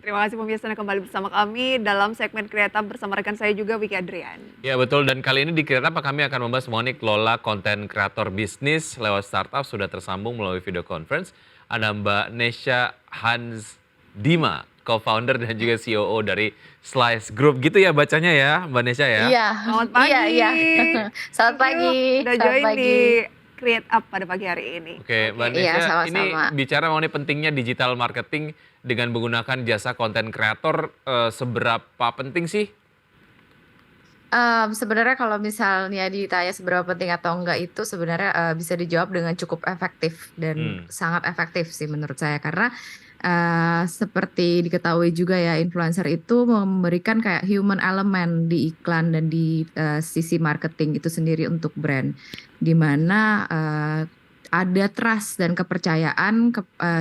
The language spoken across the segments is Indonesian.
Terima kasih pemirsa Anda kembali bersama kami dalam segmen Kreatif bersama rekan saya juga Wiki Adrian. Ya betul, dan kali ini di Kreatif kami akan membahas mengenai kelola konten kreator bisnis lewat startup. Sudah tersambung melalui video conference. Ada Mbak Nesha Hans Dima, co-founder dan juga COO dari Slice Group. Gitu ya bacanya ya Mbak Nesha ya? Iya, Selamat pagi. iya. Selamat pagi. Udah Selamat join pagi. di Create Up pada pagi hari ini. Oke, Mbak Iya, Nesha, ini sama-sama. bicara mengenai pentingnya digital marketing dengan menggunakan jasa konten kreator, seberapa penting sih? Sebenarnya kalau misalnya ditanya seberapa penting atau enggak itu sebenarnya bisa dijawab dengan cukup efektif dan sangat efektif sih menurut saya karena seperti diketahui juga ya influencer itu memberikan kayak human element di iklan dan di sisi marketing itu sendiri untuk brand, di mana ada trust dan kepercayaan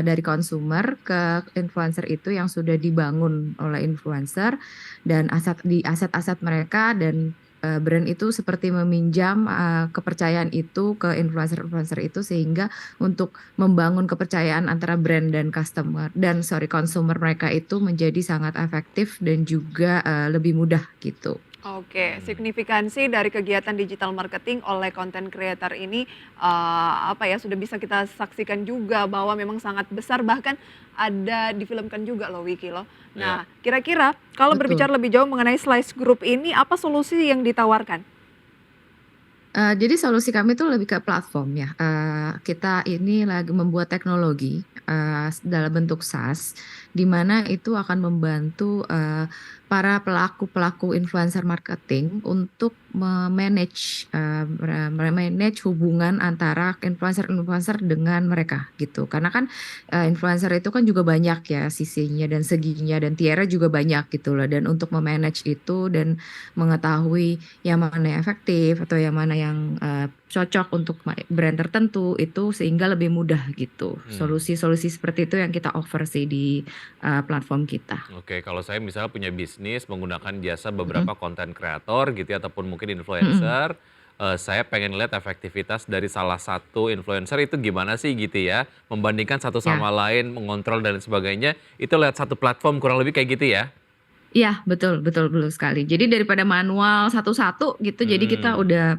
dari consumer ke influencer itu yang sudah dibangun oleh influencer dan aset-aset mereka dan brand itu seperti meminjam kepercayaan itu ke influencer-influencer itu sehingga untuk membangun kepercayaan antara brand dan consumer mereka itu menjadi sangat efektif dan juga lebih mudah gitu. Oke, signifikansi dari kegiatan digital marketing oleh content creator ini sudah bisa kita saksikan juga bahwa memang sangat besar, bahkan ada difilmkan juga loh Wiki loh. Nah, kira-kira kalau Betul. berbicara lebih jauh mengenai Slice Group ini, apa solusi yang ditawarkan? Jadi solusi kami tuh lebih ke platform ya. Kita ini lagi membuat teknologi dalam bentuk SaaS, di mana itu akan membantu para pelaku influencer marketing untuk memanage hubungan antara influencer-influencer dengan mereka gitu. Karena kan influencer itu kan juga banyak ya sisinya dan seginya dan tiara juga banyak gitu loh. Dan untuk memanage itu dan mengetahui yang mana yang efektif atau yang mana yang cocok untuk brand tertentu itu sehingga lebih mudah gitu. Solusi-solusi seperti itu yang kita offer sih di platform kita. Oke, kalau saya misalnya punya bisnis menggunakan jasa beberapa konten kreator gitu ya, ataupun mungkin influencer, saya pengen lihat efektivitas dari salah satu influencer itu gimana sih gitu ya, membandingkan satu Ya. sama lain, mengontrol dan sebagainya, itu lewat satu platform kurang lebih kayak gitu ya? Iya, betul sekali. Jadi daripada manual satu-satu gitu, jadi kita udah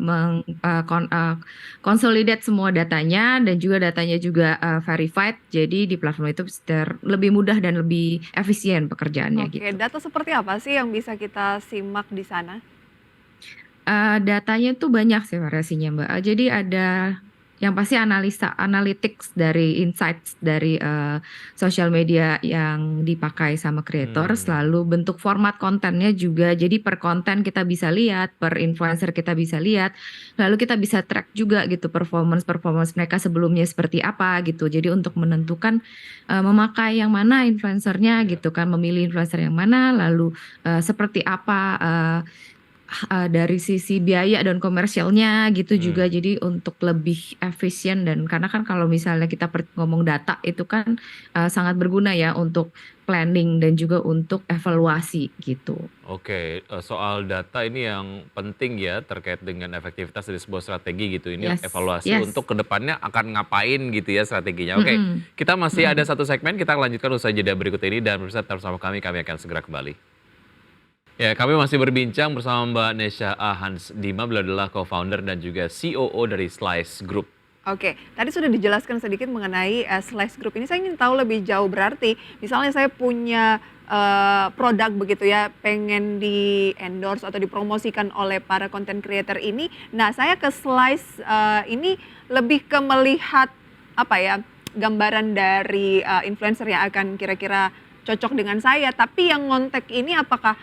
consolidate semua datanya dan juga datanya juga verified. Jadi di platform itu lebih mudah dan lebih efisien pekerjaannya Oke, gitu. data seperti apa sih yang bisa kita simak di sana? Datanya tuh banyak sih variasinya, Mbak. Jadi ada yang pasti analytics dari insights dari social media yang dipakai sama kreator, lalu bentuk format kontennya juga. Jadi per konten kita bisa lihat, per influencer kita bisa lihat, lalu kita bisa track juga gitu performance mereka sebelumnya seperti apa gitu. Jadi untuk menentukan memakai yang mana influencernya gitu kan, memilih influencer yang mana, lalu seperti apa dari sisi biaya dan komersialnya gitu juga. Jadi untuk lebih efisien dan karena kan kalau misalnya kita ngomong data itu kan sangat berguna ya untuk planning dan juga untuk evaluasi gitu. Oke, soal data ini yang penting ya terkait dengan efektivitas dari sebuah strategi gitu. Ini evaluasi untuk kedepannya akan ngapain gitu ya strateginya. Oke, kita masih ada satu segmen, kita lanjutkan usai jeda berikut ini dan pemirsa tetap bersama kami akan segera kembali. Ya, kami masih berbincang bersama Mbak Nesha Hans Dima, beliau adalah co-founder dan juga COO dari Slice Group. Oke, tadi sudah dijelaskan sedikit mengenai Slice Group ini. Saya ingin tahu lebih jauh, berarti misalnya saya punya produk begitu ya, pengen di endorse atau dipromosikan oleh para content creator ini. Nah, saya ke Slice ini lebih ke melihat gambaran dari influencer yang akan kira-kira cocok dengan saya. Tapi yang ngontek ini apakah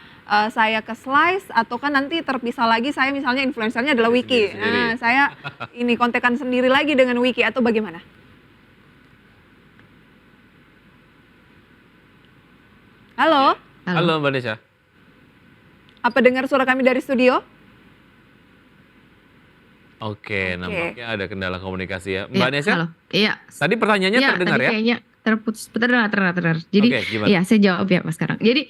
saya ke Slice atau kan nanti terpisah lagi, saya misalnya influencernya adalah Wiki. Nah, saya ini kontekan sendiri lagi dengan Wiki atau bagaimana? Halo? Halo Mbak Nesha. Apa dengar suara kami dari studio? Oke, nampaknya ada kendala komunikasi ya. Mbak Nesha? Halo. Iya. Tadi pertanyaannya terdengar tadi ya? kayaknya terputus, terdengar. Jadi ya saya jawab ya Mas sekarang. Jadi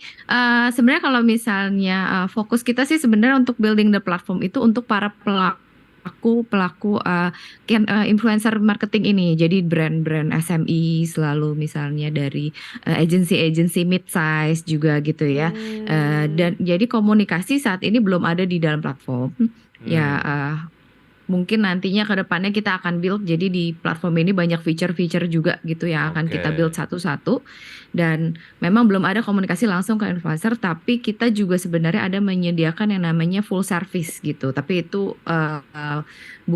sebenarnya kalau misalnya fokus kita sih sebenarnya untuk building the platform itu untuk para pelaku pelaku influencer marketing ini. Jadi brand-brand SME selalu misalnya dari agency-agency mid-size juga gitu ya. Dan jadi komunikasi saat ini belum ada di dalam platform. Ya, mungkin nantinya ke depannya kita akan build, jadi di platform ini banyak feature-feature juga gitu yang akan kita build satu-satu. Dan memang belum ada komunikasi langsung ke influencer, tapi kita juga sebenarnya ada menyediakan yang namanya full service gitu. Tapi itu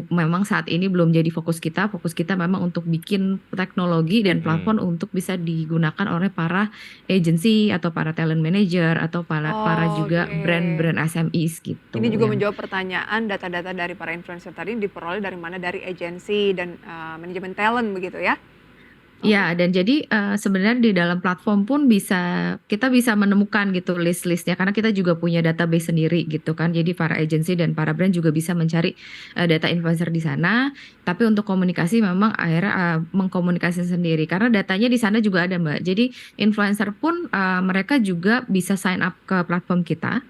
memang saat ini belum jadi fokus kita. Fokus kita memang untuk bikin teknologi dan platform untuk bisa digunakan oleh para agency atau para talent manager atau para juga brand-brand SMEs gitu. Ini juga menjawab pertanyaan, data-data dari para influencer tadi diperoleh dari mana? Dari agensi dan manajemen talent begitu ya? Ya, dan jadi sebenarnya di dalam platform pun kita bisa menemukan gitu list-listnya, karena kita juga punya database sendiri gitu kan. Jadi para agensi dan para brand juga bisa mencari data influencer di sana. Tapi untuk komunikasi memang akhirnya mengkomunikasi sendiri, karena datanya di sana juga ada, Mbak. Jadi influencer pun mereka juga bisa sign up ke platform kita.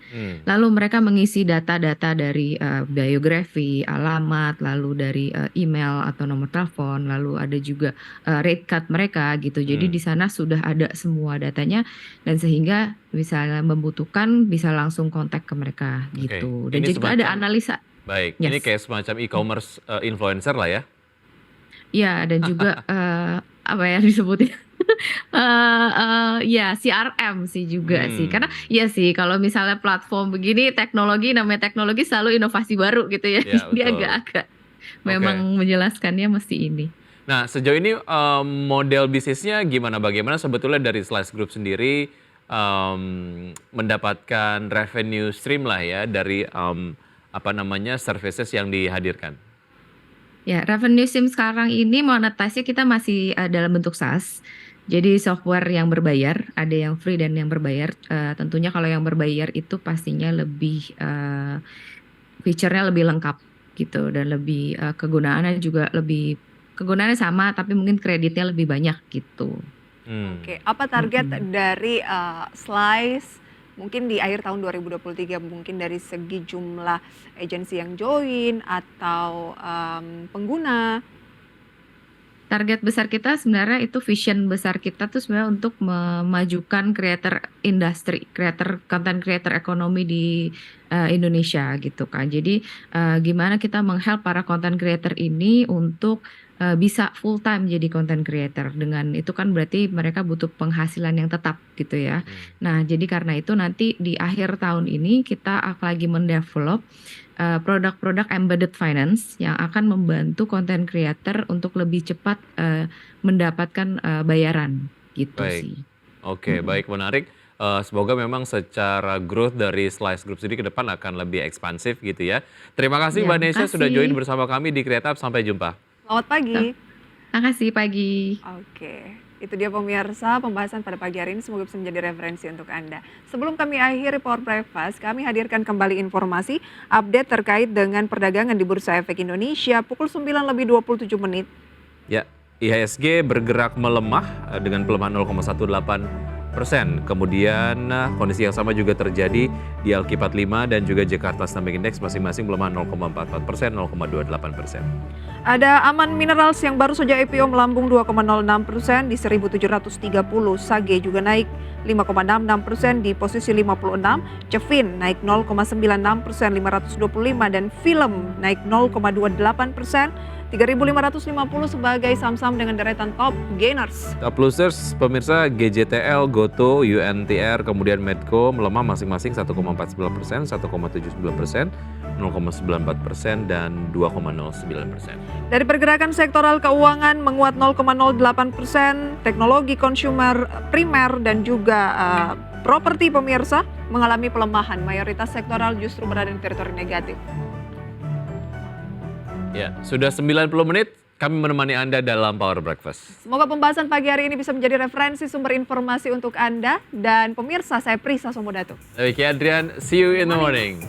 Lalu mereka mengisi data-data dari biografi, alamat, lalu dari email atau nomor telepon, lalu ada juga rate card mereka gitu. Jadi di sana sudah ada semua datanya, dan sehingga misalnya membutuhkan bisa langsung kontak ke mereka gitu. Dan ini juga ada analisa. Baik, ini kayak semacam e-commerce influencer lah ya? Ya, dan juga apa ya disebutnya? Ya CRM sih juga sih, karena ya sih kalau misalnya platform begini namanya teknologi selalu inovasi baru gitu ya. Jadi agak-agak memang menjelaskannya mesti ini. Nah, sejauh ini model bisnisnya gimana? Bagaimana sebetulnya dari Slice Group sendiri mendapatkan revenue stream lah ya dari services yang dihadirkan? Ya, revenue stream sekarang ini monetize-nya kita masih dalam bentuk SaaS. Jadi software yang berbayar, ada yang free dan yang berbayar. Tentunya kalau yang berbayar itu pastinya lebih feature-nya lebih lengkap gitu, dan lebih kegunaannya sama, tapi mungkin kreditnya lebih banyak gitu. Apa target dari Slice mungkin di akhir tahun 2023, mungkin dari segi jumlah agensi yang join atau pengguna? Target besar kita sebenarnya itu, vision besar kita tuh sebenarnya untuk memajukan content creator ekonomi di Indonesia gitu kan. Jadi gimana kita meng-help para content creator ini untuk bisa full time jadi content creator. Dengan itu kan berarti mereka butuh penghasilan yang tetap gitu ya. Nah, jadi karena itu nanti di akhir tahun ini kita akan lagi mendevelop produk-produk embedded finance yang akan membantu content creator untuk lebih cepat mendapatkan bayaran gitu sih. Baik, menarik. Semoga memang secara growth dari Slice Group sendiri ke depan akan lebih ekspansif gitu ya. Terima kasih Mbak Nesya sudah join bersama kami di Creative. Sampai jumpa. Selamat pagi. Terima kasih, pagi. Itu dia pemirsa pembahasan pada pagi hari ini, semoga bisa menjadi referensi untuk Anda. Sebelum kami akhiri Power Breakfast, kami hadirkan kembali informasi update terkait dengan perdagangan di Bursa Efek Indonesia pukul 9:27. Ya, IHSG bergerak melemah dengan pelemahan 0,18%. Kemudian kondisi yang sama juga terjadi di Alki45 dan juga Jakarta Standard Index, masing-masing melemah 0,44%, 0,28%. Ada Aman Minerals yang baru saja IPO melambung 2,06% di 1.730. Sage juga naik 5,66% di posisi 56. Cevin naik 0,96%, 525, dan Film naik 0,28%, 3.550 sebagai saham-saham dengan deretan top gainers. Top losers pemirsa GJTL, Goto, UNTR, kemudian Medco melemah masing-masing 1,49%, 1,79%, 0,94%, dan 2,09%. Dari pergerakan sektoral keuangan menguat 0,08%, teknologi, konsumer, primer, dan juga properti pemirsa mengalami pelemahan. Mayoritas sektoral justru berada di teritori negatif. Ya, sudah 90 menit kami menemani Anda dalam Power Breakfast. Semoga pembahasan pagi hari ini bisa menjadi referensi sumber informasi untuk Anda. Dan pemirsa, saya Prisa Somodato. Saya Adrian, see you in the morning.